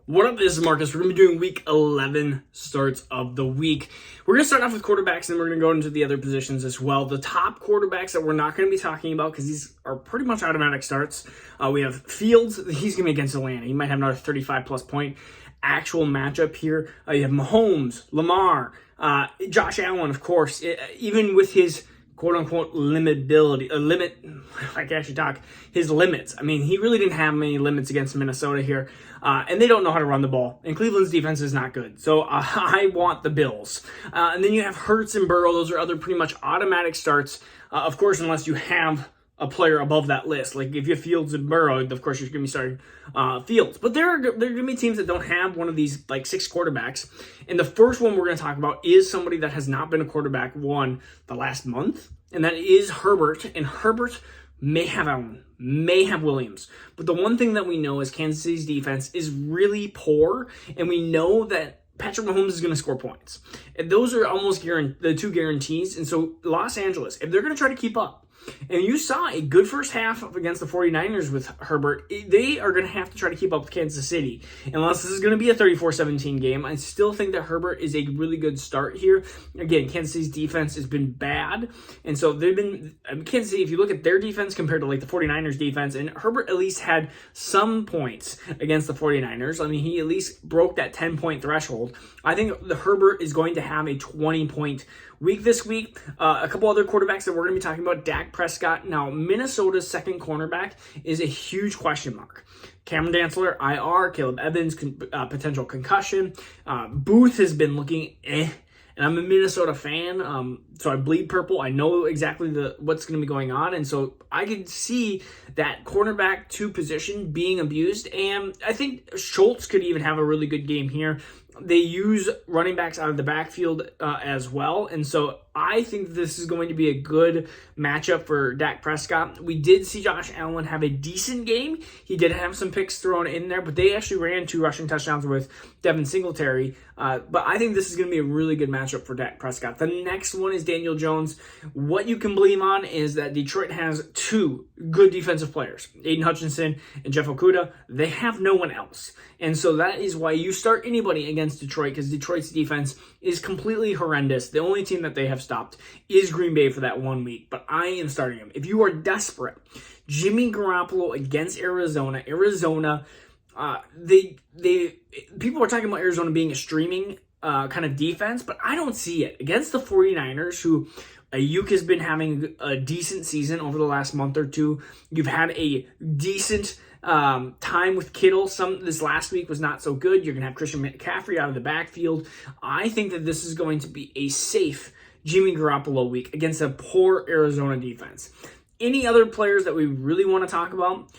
What up, this is Marcus. We're going to be doing week 11 starts of the week. We're going to start off with quarterbacks, and we're going to go into the other positions as well. The top quarterbacks that we're not going to be talking about, because these are pretty much automatic starts. We have Fields. He's going to be against Atlanta. He might have another 35-plus point actual matchup here. You have Mahomes, Lamar, Josh Allen, of course. Even with his quote-unquote his limits. I mean, he really didn't have many limits against Minnesota here, and they don't know how to run the ball, and Cleveland's defense is not good, so I want the Bills. And then you have Hurts and Burrow. Those are other pretty much automatic starts, of course, unless you have a player above that list. Like if you have Fields and Burrow, of course you're going to be starting Fields. But there are going to be teams that don't have one of these like 6 quarterbacks. And the first one we're going to talk about is somebody that has not been a quarterback the last month, and that is Herbert. And Herbert may have Allen, may have Williams. But the one thing that we know is Kansas City's defense is really poor, and we know that Patrick Mahomes is going to score points. And those are almost the two guarantees. And so Los Angeles, if they're going to try to keep up, and you saw a good first half against the 49ers with Herbert, they are going to have to try to keep up with Kansas City. Unless this is going to be a 34-17 game, I still think that Herbert is a really good start here. Again, Kansas City's defense has been bad. And so Kansas City, if you look at their defense compared to like the 49ers defense, and Herbert at least had some points against the 49ers. I mean, he at least broke that 10-point threshold. I think the Herbert is going to have a 20-point week this week. A couple other quarterbacks that we're going to be talking about. Dak Prescott. Now, Minnesota's second cornerback is a huge question mark. Cameron Dantzler, IR. Caleb Evans, potential concussion. Booth has been looking and I'm a Minnesota fan, so I bleed purple. I know exactly what's going to be going on, and so I could see that cornerback 2 position being abused, and I think Schultz could even have a really good game here. They use running backs out of the backfield as well, and so I think this is going to be a good matchup for Dak Prescott. We did see Josh Allen have a decent game. He did have some picks thrown in there, but they actually ran 2 rushing touchdowns with Devin Singletary. But I think this is going to be a really good matchup for Dak Prescott. The next one is Daniel Jones. What you can believe on is that Detroit has 2 good defensive players, Aiden Hutchinson and Jeff Okudah. They have no one else. And so that is why you start anybody against Detroit, because Detroit's defense is completely horrendous. The only team that they have stopped is Green Bay for that 1 week, but I am starting him. If you are desperate, Jimmy Garoppolo against Arizona. People are talking about Arizona being a streaming kind of defense, but I don't see it. Against the 49ers, who Ayuk has been having a decent season over the last month or two. You've had a decent time with Kittle. This last week was not so good. You're going to have Christian McCaffrey out of the backfield. I think that this is going to be a safe Jimmy Garoppolo week against a poor Arizona defense. Any other players that we really want to talk about?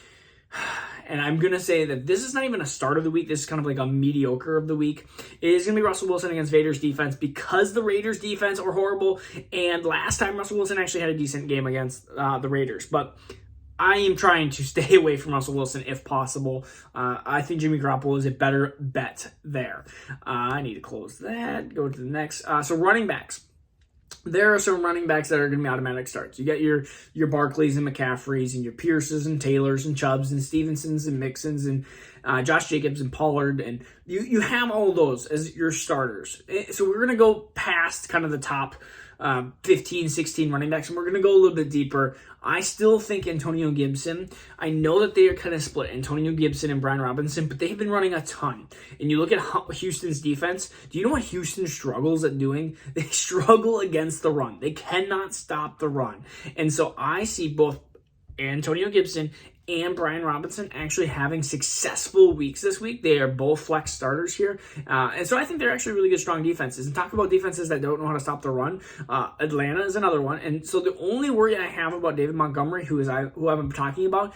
And I'm going to say that this is not even a start of the week. This is kind of like a mediocre of the week. It is going to be Russell Wilson against Raiders defense, because the Raiders defense are horrible. And last time Russell Wilson actually had a decent game against the Raiders. But I am trying to stay away from Russell Wilson if possible. I think Jimmy Garoppolo is a better bet there. I need to close that. Go to the next. So running backs. There are some running backs that are going to be automatic starts. You got your Barkleys and McCaffreys and your Pierces and Taylors and Chubbs and Stevensons and Mixons and Josh Jacobs and Pollard, and you have all of those as your starters. So we're going to go past kind of the top 15, 16 running backs, and we're going to go a little bit deeper. I still think Antonio Gibson. I know that they are kind of split, Antonio Gibson and Brian Robinson, but they've been running a ton. And you look at Houston's defense. Do you know what Houston struggles at doing? They struggle against the run. They cannot stop the run. And so I see both Antonio Gibson and Brian Robinson actually having successful weeks this week. They are both flex starters here. And so I think they're actually really good, strong defenses. And talk about defenses that don't know how to stop the run. Atlanta is another one. And so the only worry I have about David Montgomery, who I've been talking about,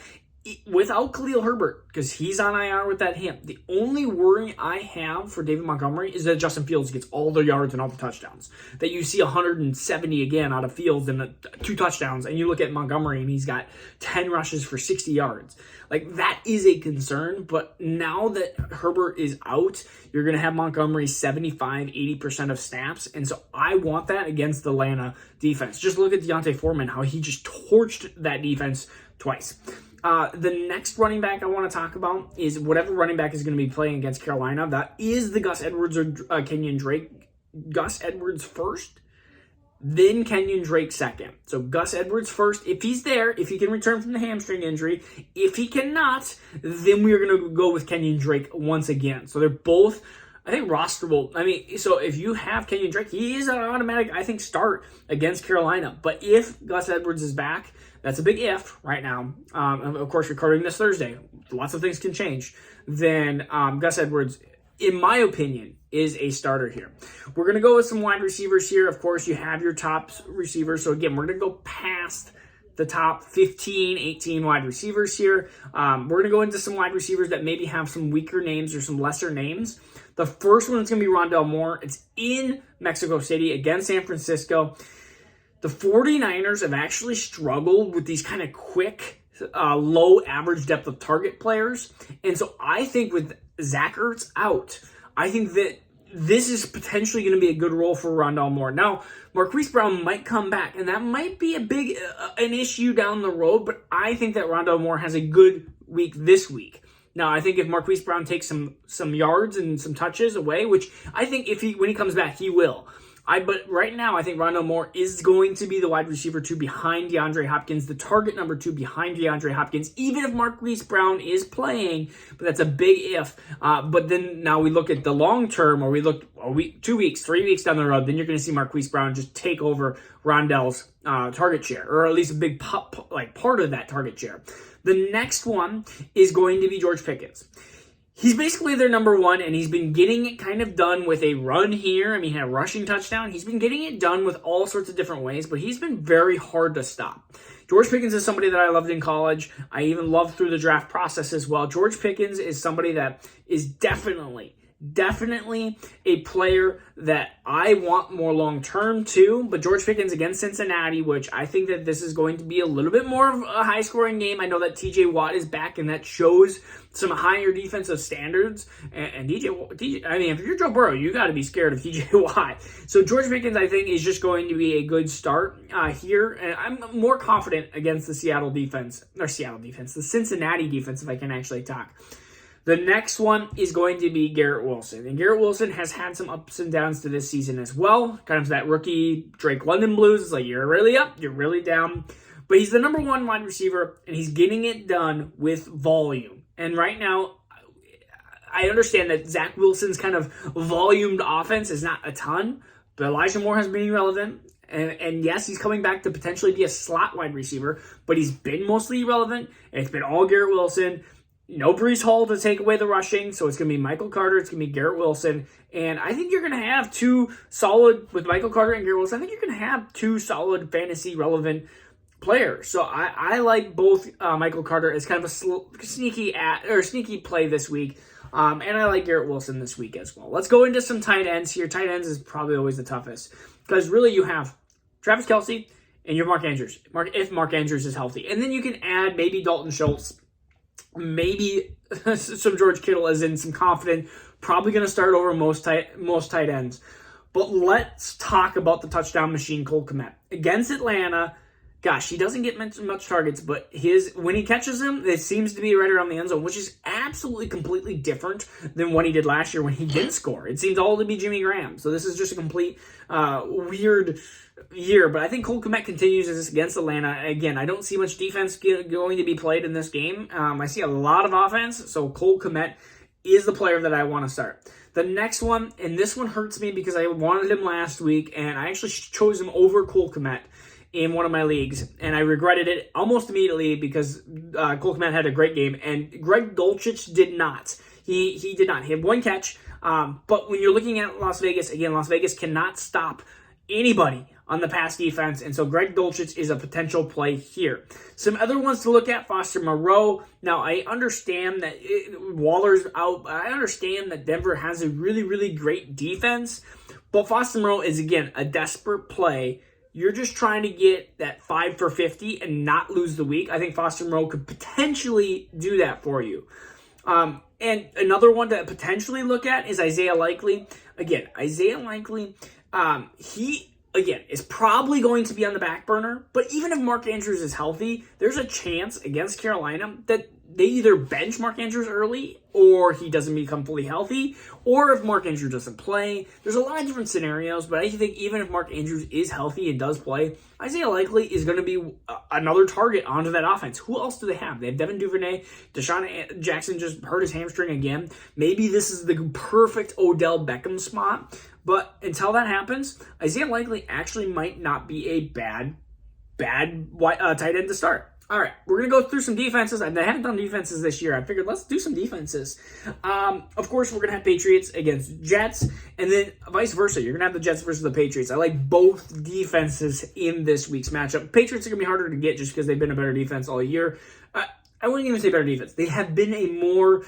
without Khalil Herbert, because he's on IR with that hip, the only worry I have for David Montgomery is that Justin Fields gets all the yards and all the touchdowns. That you see 170 again out of Fields and 2 touchdowns, and you look at Montgomery and he's got 10 rushes for 60 yards. Like, that is a concern, but now that Herbert is out, you're going to have Montgomery 75-80% of snaps, and so I want that against the Atlanta defense. Just look at Deontay Foreman, how he just torched that defense twice. The next running back I want to talk about is whatever running back is going to be playing against Carolina. That is the Gus Edwards or Kenyon Drake. Gus Edwards first, then Kenyon Drake second. So Gus Edwards first, if he's there, if he can return from the hamstring injury. If he cannot, then we are going to go with Kenyon Drake once again. So they're both, I think, rosterable. I mean, so if you have Kenyon Drake, he is an automatic, I think, start against Carolina. But if Gus Edwards is back, that's a big if right now. Of course, recording this Thursday, lots of things can change. Then Gus Edwards, in my opinion, is a starter here. We're going to go with some wide receivers here. Of course, you have your top receivers. So again, we're going to go past the top 15, 18 wide receivers here. We're going to go into some wide receivers that maybe have some weaker names or some lesser names. The first one is going to be Rondale Moore. It's in Mexico City against San Francisco. The 49ers have actually struggled with these kind of quick, low average depth of target players. And so I think with Zach Ertz out, I think that this is potentially going to be a good role for Rondale Moore. Now, Marquise Brown might come back, and that might be a big an issue down the road, but I think that Rondale Moore has a good week this week. Now, I think if Marquise Brown takes some yards and some touches away, which I think when he comes back, he will. But right now, I think Rondale Moore is going to be the wide receiver 2 behind DeAndre Hopkins, the target number 2 behind DeAndre Hopkins, even if Marquise Brown is playing, but that's a big if. But then now we look at the long term, or we look a week, 2 weeks, 3 weeks down the road, then you're going to see Marquise Brown just take over Rondale's target share, or at least a big part of that target share. The next one is going to be George Pickens. He's basically their number 1, and he's been getting it kind of done with a run here. I mean, he had a rushing touchdown. He's been getting it done with all sorts of different ways, but he's been very hard to stop. George Pickens is somebody that I loved in college. I even loved through the draft process as well. George Pickens is somebody that is definitely a player that I want more long-term too. But George Pickens against Cincinnati, which I think that this is going to be a little bit more of a high-scoring game. I know that TJ Watt is back, and that shows some higher defensive standards. And DJ, I mean, if you're Joe Burrow, you got to be scared of TJ Watt. So George Pickens, I think, is just going to be a good start here. And I'm more confident against the the Cincinnati defense, if I can actually talk. The next one is going to be Garrett Wilson. And Garrett Wilson has had some ups and downs to this season as well. Kind of that rookie Drake London blues. It's like, you're really up, you're really down. But he's the number 1 wide receiver, and he's getting it done with volume. And right now, I understand that Zach Wilson's kind of volumed offense is not a ton, but Elijah Moore has been irrelevant. And yes, he's coming back to potentially be a slot wide receiver, but he's been mostly irrelevant. And it's been all Garrett Wilson. No Breece Hall to take away the rushing, so it's going to be Michael Carter, it's going to be Garrett Wilson, and I think you're going to have with Michaal Carter and Garrett Wilson, I think you're going to have 2 solid fantasy-relevant players. So I like both Michael Carter as kind of a sneaky play this week, and I like Garrett Wilson this week as well. Let's go into some tight ends here. Tight ends is probably always the toughest, because really you have Travis Kelce and you have Mark Andrews, if Mark Andrews is healthy. And then you can add maybe Dalton Schultz, maybe some George Kittle, as in some confident, probably going to start over most tight ends. But let's talk about the touchdown machine, Cole Kmet. Against Atlanta, gosh, he doesn't get much targets, but when he catches them, it seems to be right around the end zone, which is absolutely completely different than what he did last year when he didn't score. It seems all to be Jimmy Graham. So this is just a complete weird year. But I think Cole Kmet continues this against Atlanta. Again, I don't see much defense going to be played in this game. I see a lot of offense, so Cole Kmet is the player that I want to start. The next one, and this one hurts me because I wanted him last week, and I actually chose him over Cole Kmet in one of my leagues, and I regretted it almost immediately because Cole Kmet had a great game, and Greg Dulcich did not. He did not. He had 1 catch, but when you're looking at Las Vegas, again, Las Vegas cannot stop anybody on the pass defense, and so Greg Dulcich is a potential play here. Some other ones to look at, Foster Moreau. Now, I understand that Waller's out. I understand that Denver has a really, really great defense, but Foster Moreau is, again, a desperate play. You're just trying to get that 5 for 50 and not lose the week. I think Foster Moreau could potentially do that for you. And another one to potentially look at is Isaiah Likely. Again, Isaiah Likely, he again, is probably going to be on the back burner. But even if Mark Andrews is healthy, there's a chance against Carolina that they either bench Mark Andrews early or he doesn't become fully healthy, or if Mark Andrews doesn't play. There's a lot of different scenarios, but I think even if Mark Andrews is healthy and does play, Isaiah Likely is going to be another target onto that offense. Who else do they have? They have Devin Duvernay. Deshaun Jackson just hurt his hamstring again. Maybe this is the perfect Odell Beckham spot, but until that happens, Isaiah Likely actually might not be a bad tight end to start. All right, we're going to go through some defenses. I haven't done defenses this year. I figured let's do some defenses. Of course, we're going to have Patriots against Jets, and then vice versa. You're going to have the Jets versus the Patriots. I like both defenses in this week's matchup. Patriots are going to be harder to get just because they've been a better defense all year. I wouldn't even say better defense. They have been a more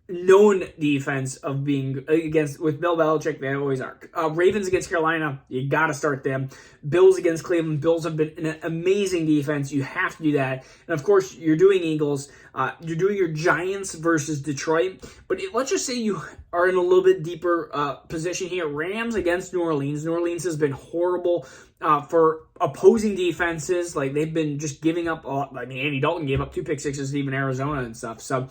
known defense of being against with Bill Belichick. They always are. Ravens against Carolina, you got to start them. Bills against Cleveland. Bills have been an amazing defense. You have to do that. And of course, you're doing Eagles. You're doing your Giants versus Detroit. But let's just say you are in a little bit deeper position here. Rams against New Orleans. New Orleans has been horrible for opposing defenses. Like, they've been just giving up a lot. I mean, Andy Dalton gave up 2 pick sixes to even Arizona and stuff. So,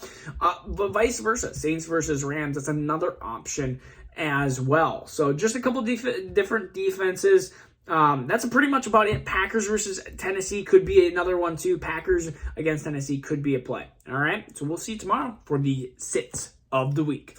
but vice versa. Saints versus Rams, that's another option as well. So just a couple different defenses. That's pretty much about it. Packers versus Tennessee could be another one too. Packers against Tennessee could be a play. All right. So we'll see you tomorrow for the sits of the week.